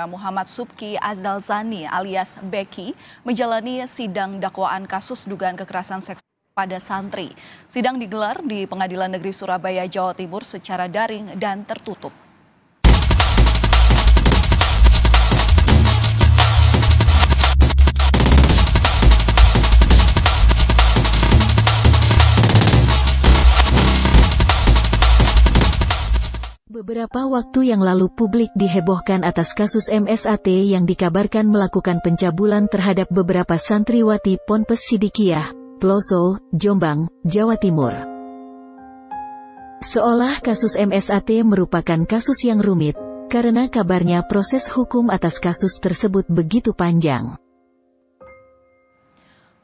Muhammad Subki Azalzani alias Beki menjalani sidang dakwaan kasus dugaan kekerasan seksual pada santri. Sidang digelar di Pengadilan Negeri Surabaya, Jawa Timur secara daring dan tertutup. Beberapa waktu yang lalu publik dihebohkan atas kasus MSAT yang dikabarkan melakukan pencabulan terhadap beberapa santriwati Ponpes Sidikiyah, Ploso, Jombang, Jawa Timur. Seolah kasus MSAT merupakan kasus yang rumit, karena kabarnya proses hukum atas kasus tersebut begitu panjang.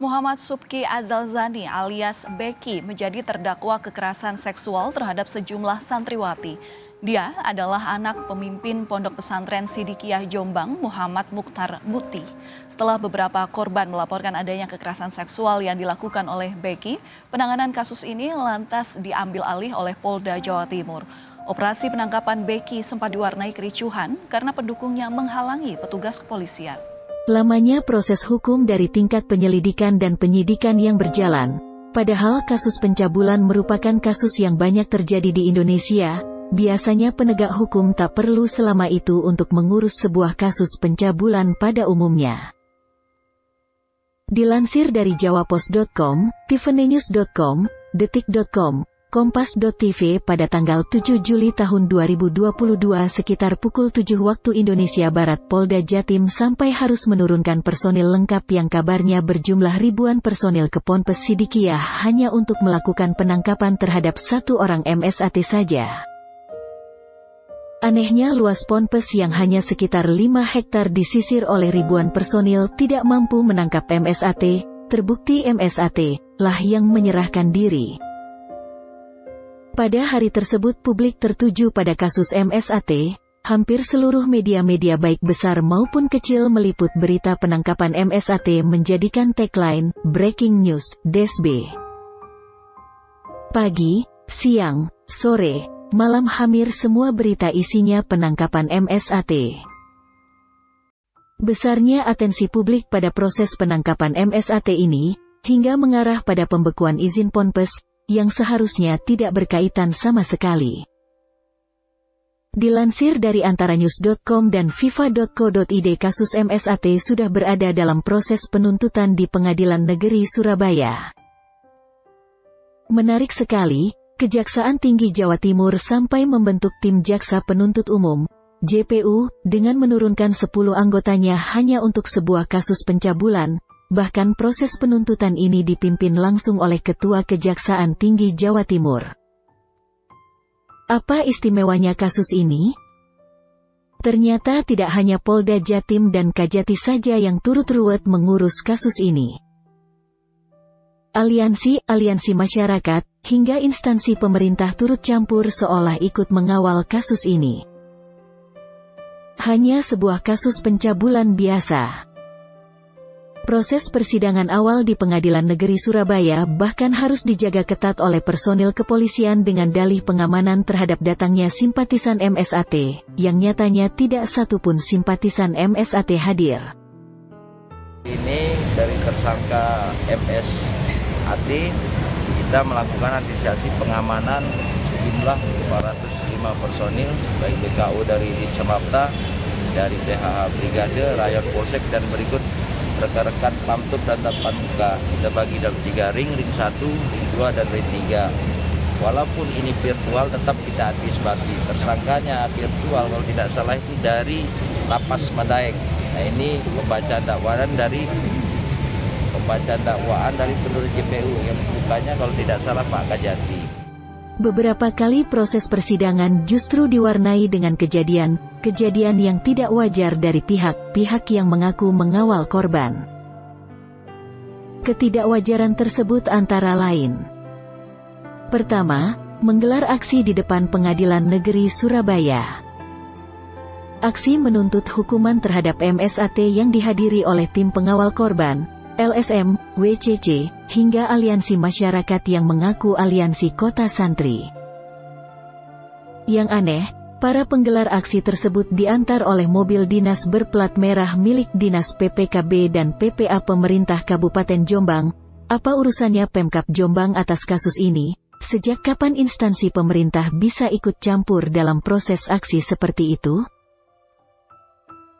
Muhammad Subki Azalzani alias Beki menjadi terdakwa kekerasan seksual terhadap sejumlah santriwati. Dia adalah anak pemimpin Pondok Pesantren Sidikiyah Jombang, Muhammad Mukhtar Muti. Setelah beberapa korban melaporkan adanya kekerasan seksual yang dilakukan oleh Beki, penanganan kasus ini lantas diambil alih oleh Polda Jawa Timur. Operasi penangkapan Beki sempat diwarnai kericuhan karena pendukungnya menghalangi petugas kepolisian. Lamanya proses hukum dari tingkat penyelidikan dan penyidikan yang berjalan, padahal kasus pencabulan merupakan kasus yang banyak terjadi di Indonesia. Biasanya penegak hukum tak perlu selama itu untuk mengurus sebuah kasus pencabulan pada umumnya. Dilansir dari jawapos.com, tiffanynews.com, detik.com, kompas.tv pada tanggal 7 Juli tahun 2022 sekitar pukul 7 waktu Indonesia Barat, Polda Jatim sampai harus menurunkan personil lengkap yang kabarnya berjumlah ribuan personil ke Ponpes Sidikiyah hanya untuk melakukan penangkapan terhadap satu orang MSAT saja. Anehnya luas Ponpes yang hanya sekitar 5 hektar disisir oleh ribuan personil tidak mampu menangkap MSAT, terbukti MSAT lah yang menyerahkan diri. Pada hari tersebut publik tertuju pada kasus MSAT, hampir seluruh media-media baik besar maupun kecil meliput berita penangkapan MSAT menjadikan tagline, Breaking News, DSB. Pagi, siang, sore, malam hampir semua berita isinya penangkapan MSAT. Besarnya atensi publik pada proses penangkapan MSAT ini, hingga mengarah pada pembekuan izin Ponpes, yang seharusnya tidak berkaitan sama sekali. Dilansir dari antaranews.com dan fifa.co.id, kasus MSAT sudah berada dalam proses penuntutan di Pengadilan Negeri Surabaya. Menarik sekali, Kejaksaan Tinggi Jawa Timur sampai membentuk tim Jaksa Penuntut Umum, JPU, dengan menurunkan 10 anggotanya hanya untuk sebuah kasus pencabulan. Bahkan proses penuntutan ini dipimpin langsung oleh Ketua Kejaksaan Tinggi Jawa Timur. Apa istimewanya kasus ini? Ternyata tidak hanya Polda Jatim dan Kajati saja yang turut ruwet mengurus kasus ini. Aliansi masyarakat, hingga instansi pemerintah turut campur seolah ikut mengawal kasus ini. Hanya sebuah kasus pencabulan biasa. Proses persidangan awal di Pengadilan Negeri Surabaya bahkan harus dijaga ketat oleh personil kepolisian dengan dalih pengamanan terhadap datangnya simpatisan MSAT, yang nyatanya tidak satupun simpatisan MSAT hadir. Ini dari tersangka MSAT, kita melakukan antisipasi pengamanan sejumlah 405 personil, baik BKU dari Ditsamapta, dari PHH Brigade, Rayon Polsek, dan berikut rekan-rekan Pamtub dan Tatpanmuka. Kita bagi dalam 3 ring 1, ring 2, dan ring 3. Walaupun ini virtual, tetap kita antisipasi. Tersangkanya virtual, kalau tidak salah itu dari Lapas Madaeng. Nah, ini pembacaan dakwaan dari penurut JPU yang bukannya kalau tidak salah Pak Kajati. Beberapa kali proses persidangan justru diwarnai dengan kejadian yang tidak wajar dari pihak yang mengaku mengawal korban. Ketidakwajaran tersebut antara lain: pertama, menggelar aksi di depan Pengadilan Negeri Surabaya. Aksi menuntut hukuman terhadap MSAT yang dihadiri oleh tim pengawal korban, LSM, WCC, hingga aliansi masyarakat yang mengaku aliansi kota santri. Yang aneh, Para penggelar aksi tersebut diantar oleh mobil dinas berplat merah milik Dinas PPKB dan PPA pemerintah Kabupaten Jombang. Apa urusannya Pemkab Jombang atas kasus ini? Sejak kapan instansi pemerintah bisa ikut campur dalam proses aksi seperti itu?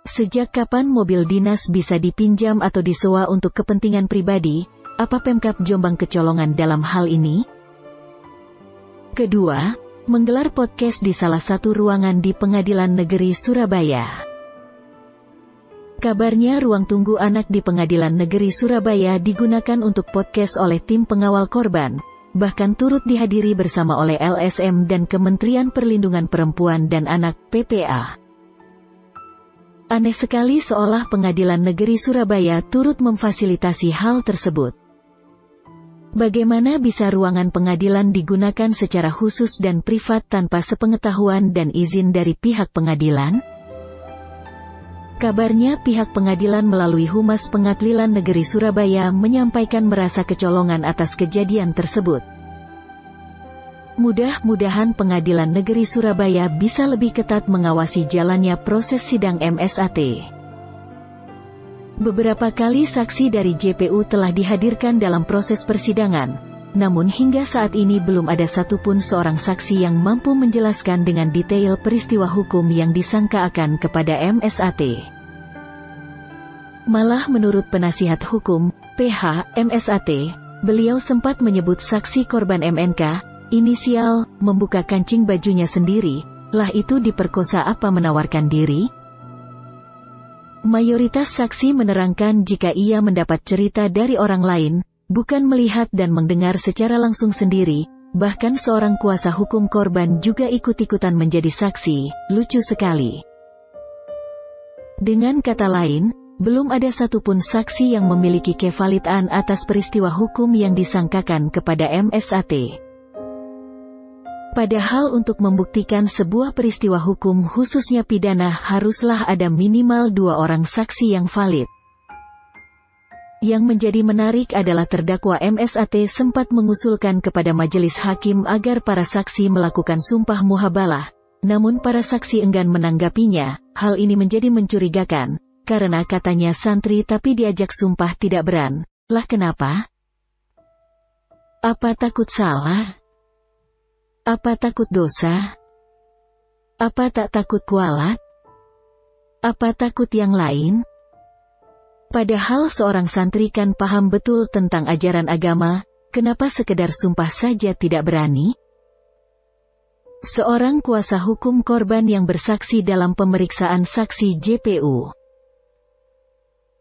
Sejak kapan mobil dinas bisa dipinjam atau disewa untuk kepentingan pribadi? Apa Pemkab Jombang kecolongan dalam hal ini? Kedua, menggelar podcast di salah satu ruangan di Pengadilan Negeri Surabaya. Kabarnya ruang tunggu anak di Pengadilan Negeri Surabaya digunakan untuk podcast oleh tim pengawal korban, bahkan turut dihadiri bersama oleh LSM dan Kementerian Perlindungan Perempuan dan Anak (PPA). Aneh sekali seolah Pengadilan Negeri Surabaya turut memfasilitasi hal tersebut. Bagaimana bisa ruangan pengadilan digunakan secara khusus dan privat tanpa sepengetahuan dan izin dari pihak pengadilan? Kabarnya pihak pengadilan melalui Humas Pengadilan Negeri Surabaya menyampaikan merasa kecolongan atas kejadian tersebut. Mudah-mudahan Pengadilan Negeri Surabaya bisa lebih ketat mengawasi jalannya proses sidang MSAT. Beberapa kali saksi dari JPU telah dihadirkan dalam proses persidangan, namun hingga saat ini belum ada satupun seorang saksi yang mampu menjelaskan dengan detail peristiwa hukum yang disangkakan kepada MSAT. Malah menurut penasihat hukum, PH, MSAT, beliau sempat menyebut saksi korban MNK, inisial, membuka kancing bajunya sendiri, lah itu diperkosa apa menawarkan diri? Mayoritas saksi menerangkan jika ia mendapat cerita dari orang lain, bukan melihat dan mendengar secara langsung sendiri, bahkan seorang kuasa hukum korban juga ikut-ikutan menjadi saksi. Lucu sekali. Dengan kata lain, belum ada satupun saksi yang memiliki kevalitan atas peristiwa hukum yang disangkakan kepada MSAT. Padahal untuk membuktikan sebuah peristiwa hukum khususnya pidana haruslah ada minimal 2 orang saksi yang valid. Yang menjadi menarik adalah terdakwa MSAT sempat mengusulkan kepada majelis hakim agar para saksi melakukan sumpah muhabalah, namun para saksi enggan menanggapinya. Hal ini menjadi mencurigakan, karena katanya santri tapi diajak sumpah tidak beran. Lah kenapa? Apa takut salah? Apa takut dosa? Apa tak takut kualat? Apa takut yang lain? Padahal seorang santri kan paham betul tentang ajaran agama, kenapa sekedar sumpah saja tidak berani? Seorang kuasa hukum korban yang bersaksi dalam pemeriksaan saksi JPU.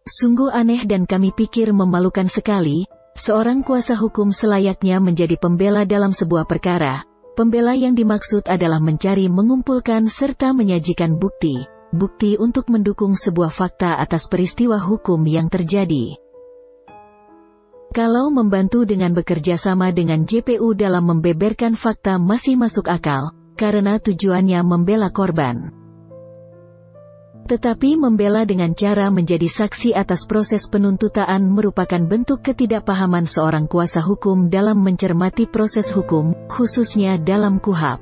Sungguh aneh dan kami pikir memalukan sekali, seorang kuasa hukum selayaknya menjadi pembela dalam sebuah perkara. Pembela yang dimaksud adalah mencari, mengumpulkan serta menyajikan bukti untuk mendukung sebuah fakta atas peristiwa hukum yang terjadi. Kalau membantu dengan bekerja sama dengan JPU dalam membeberkan fakta masih masuk akal, karena tujuannya membela korban. Tetapi membela dengan cara menjadi saksi atas proses penuntutan merupakan bentuk ketidakpahaman seorang kuasa hukum dalam mencermati proses hukum, khususnya dalam KUHP.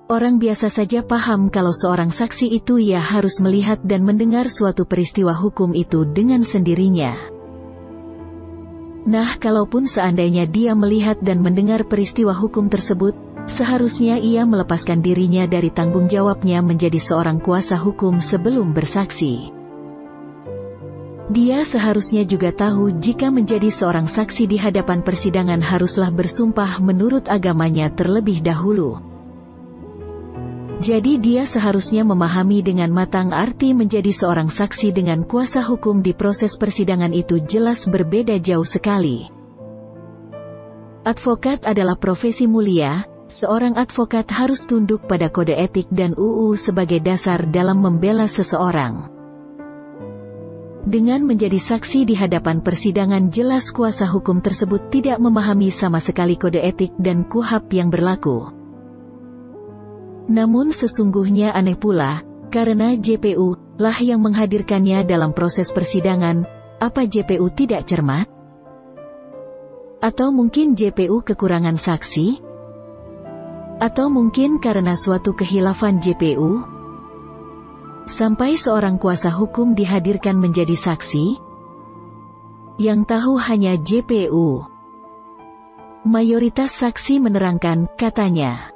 Orang biasa saja paham kalau seorang saksi itu ya harus melihat dan mendengar suatu peristiwa hukum itu dengan sendirinya. Nah, kalaupun seandainya dia melihat dan mendengar peristiwa hukum tersebut, seharusnya ia melepaskan dirinya dari tanggung jawabnya menjadi seorang kuasa hukum sebelum bersaksi. Dia seharusnya juga tahu jika menjadi seorang saksi di hadapan persidangan haruslah bersumpah menurut agamanya terlebih dahulu. Jadi dia seharusnya memahami dengan matang arti menjadi seorang saksi dengan kuasa hukum di proses persidangan itu jelas berbeda jauh sekali. Advokat adalah profesi mulia. Seorang advokat harus tunduk pada kode etik dan UU sebagai dasar dalam membela seseorang. Dengan menjadi saksi di hadapan persidangan jelas kuasa hukum tersebut tidak memahami sama sekali kode etik dan KUHP yang berlaku. Namun sesungguhnya aneh pula, karena JPU lah yang menghadirkannya dalam proses persidangan, apa JPU tidak cermat? Atau mungkin JPU kekurangan saksi? Atau mungkin karena suatu khilafan JPU? Sampai seorang kuasa hukum dihadirkan menjadi saksi? Yang tahu hanya JPU. Mayoritas saksi menerangkan, katanya.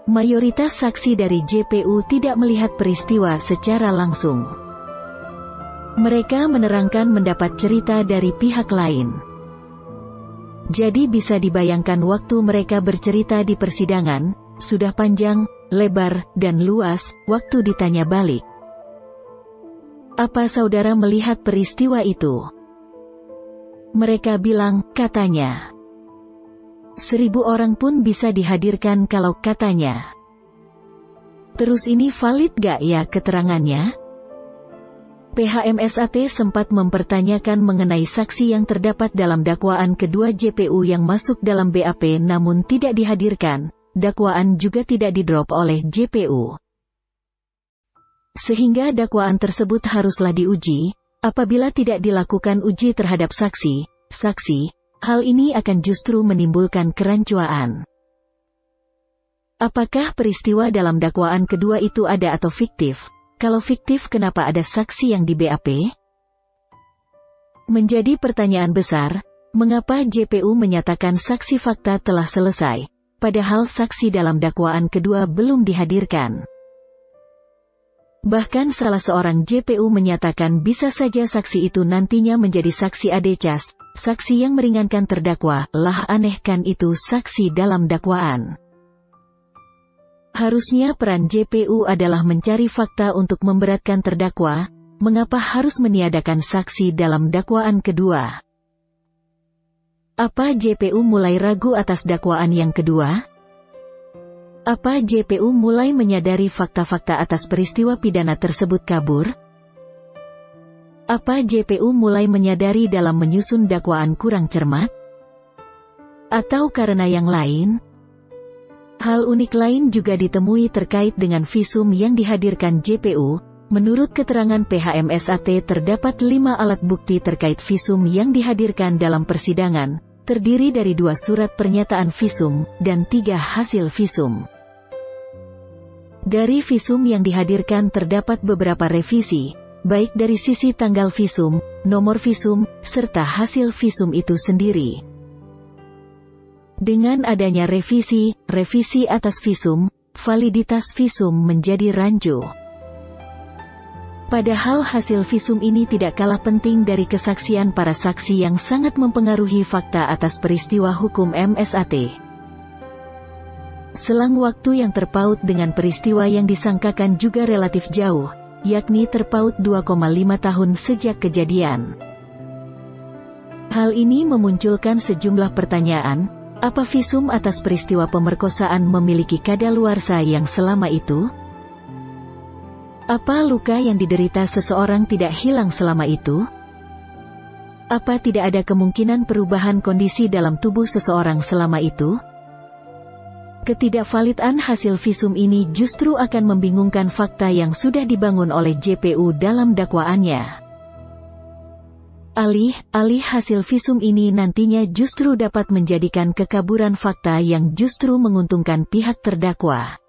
Mayoritas saksi dari JPU tidak melihat peristiwa secara langsung. Mereka menerangkan mendapat cerita dari pihak lain. Jadi bisa dibayangkan waktu mereka bercerita di persidangan, sudah panjang, lebar, dan luas, waktu ditanya balik. Apa saudara melihat peristiwa itu? Mereka bilang, katanya. 1000 orang pun bisa dihadirkan kalau katanya. Terus ini valid gak ya keterangannya? PHMSAT sempat mempertanyakan mengenai saksi yang terdapat dalam dakwaan kedua JPU yang masuk dalam BAP namun tidak dihadirkan. Dakwaan juga tidak didrop oleh JPU. Sehingga dakwaan tersebut haruslah diuji. Apabila tidak dilakukan uji terhadap saksi, hal ini akan justru menimbulkan kerancuan. Apakah peristiwa dalam dakwaan kedua itu ada atau fiktif? Kalau fiktif, kenapa ada saksi yang di BAP? Menjadi pertanyaan besar, mengapa JPU menyatakan saksi fakta telah selesai, padahal saksi dalam dakwaan kedua belum dihadirkan? Bahkan salah seorang JPU menyatakan bisa saja saksi itu nantinya menjadi saksi adecas, saksi yang meringankan terdakwa. Lah aneh kan itu saksi dalam dakwaan. Harusnya peran JPU adalah mencari fakta untuk memberatkan terdakwa. Mengapa harus meniadakan saksi dalam dakwaan kedua? Apa JPU mulai ragu atas dakwaan yang kedua? Apa JPU mulai menyadari fakta-fakta atas peristiwa pidana tersebut kabur? Apa JPU mulai menyadari dalam menyusun dakwaan kurang cermat? Atau karena yang lain? Hal unik lain juga ditemui terkait dengan visum yang dihadirkan JPU. Menurut keterangan PHMSAT terdapat 5 alat bukti terkait visum yang dihadirkan dalam persidangan, terdiri dari 2 surat pernyataan visum, dan 3 hasil visum. Dari visum yang dihadirkan terdapat beberapa revisi, baik dari sisi tanggal visum, nomor visum, serta hasil visum itu sendiri. Dengan adanya revisi atas visum, validitas visum menjadi rancu. Padahal hasil visum ini tidak kalah penting dari kesaksian para saksi yang sangat mempengaruhi fakta atas peristiwa hukum MSAT. Selang waktu yang terpaut dengan peristiwa yang disangkakan juga relatif jauh, yakni terpaut 2,5 tahun sejak kejadian. Hal ini memunculkan sejumlah pertanyaan. Apa visum atas peristiwa pemerkosaan memiliki kadaluarsa yang selama itu? Apa luka yang diderita seseorang tidak hilang selama itu? Apa tidak ada kemungkinan perubahan kondisi dalam tubuh seseorang selama itu? Ketidakvalidan hasil visum ini justru akan membingungkan fakta yang sudah dibangun oleh JPU dalam dakwaannya. Alih hasil visum ini nantinya justru dapat menjadikan kekaburan fakta yang justru menguntungkan pihak terdakwa.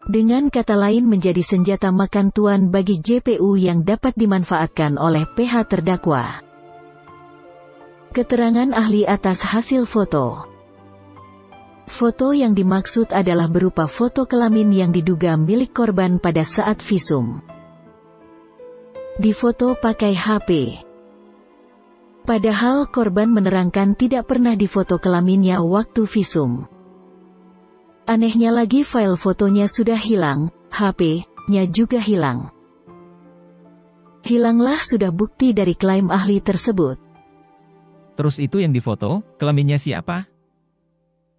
Dengan kata lain menjadi senjata makan tuan bagi JPU yang dapat dimanfaatkan oleh pihak terdakwa. Keterangan ahli atas hasil foto. Foto yang dimaksud adalah berupa foto kelamin yang diduga milik korban pada saat visum. Difoto pakai HP. Padahal korban menerangkan tidak pernah difoto kelaminnya waktu visum. Anehnya lagi file fotonya sudah hilang, HP-nya juga hilang. Hilanglah sudah bukti dari klaim ahli tersebut. Terus itu yang difoto, kelaminnya siapa?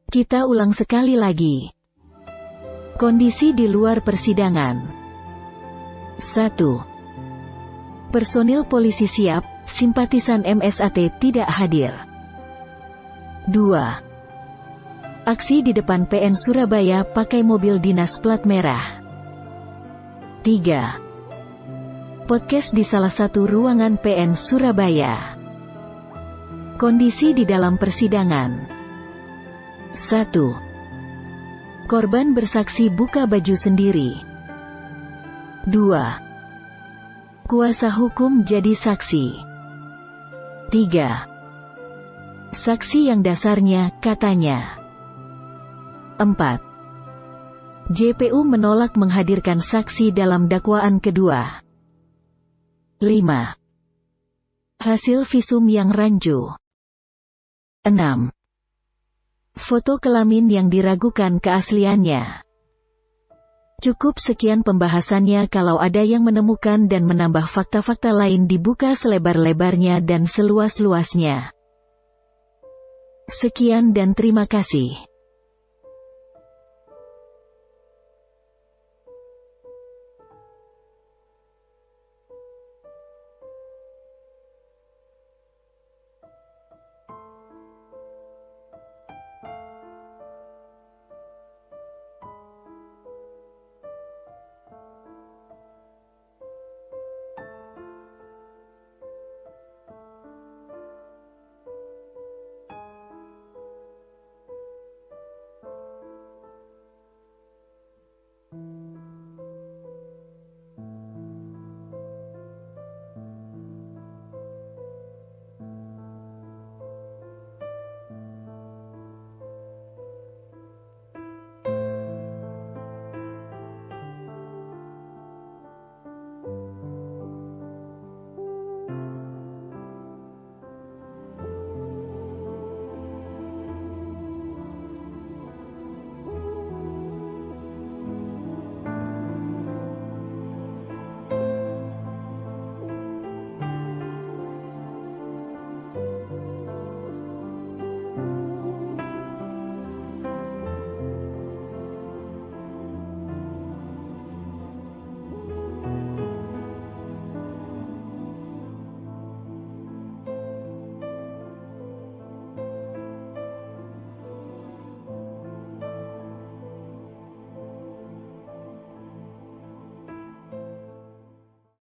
Kita ulang sekali lagi. Kondisi di luar persidangan. 1. Personil polisi siap, simpatisan MSAT tidak hadir. 2. Aksi di depan PN Surabaya pakai mobil dinas plat merah. 3. Podcast di salah satu ruangan PN Surabaya. Kondisi di dalam persidangan. 1. Korban bersaksi buka baju sendiri. 2. Kuasa hukum jadi saksi. 3. Saksi yang dasarnya, katanya. 4. JPU menolak menghadirkan saksi dalam dakwaan kedua. 5. Hasil visum yang rancu. 6. Foto kelamin yang diragukan keasliannya. Cukup sekian pembahasannya. Kalau ada yang menemukan dan menambah fakta-fakta lain dibuka selebar-lebarnya dan seluas-luasnya. Sekian dan terima kasih.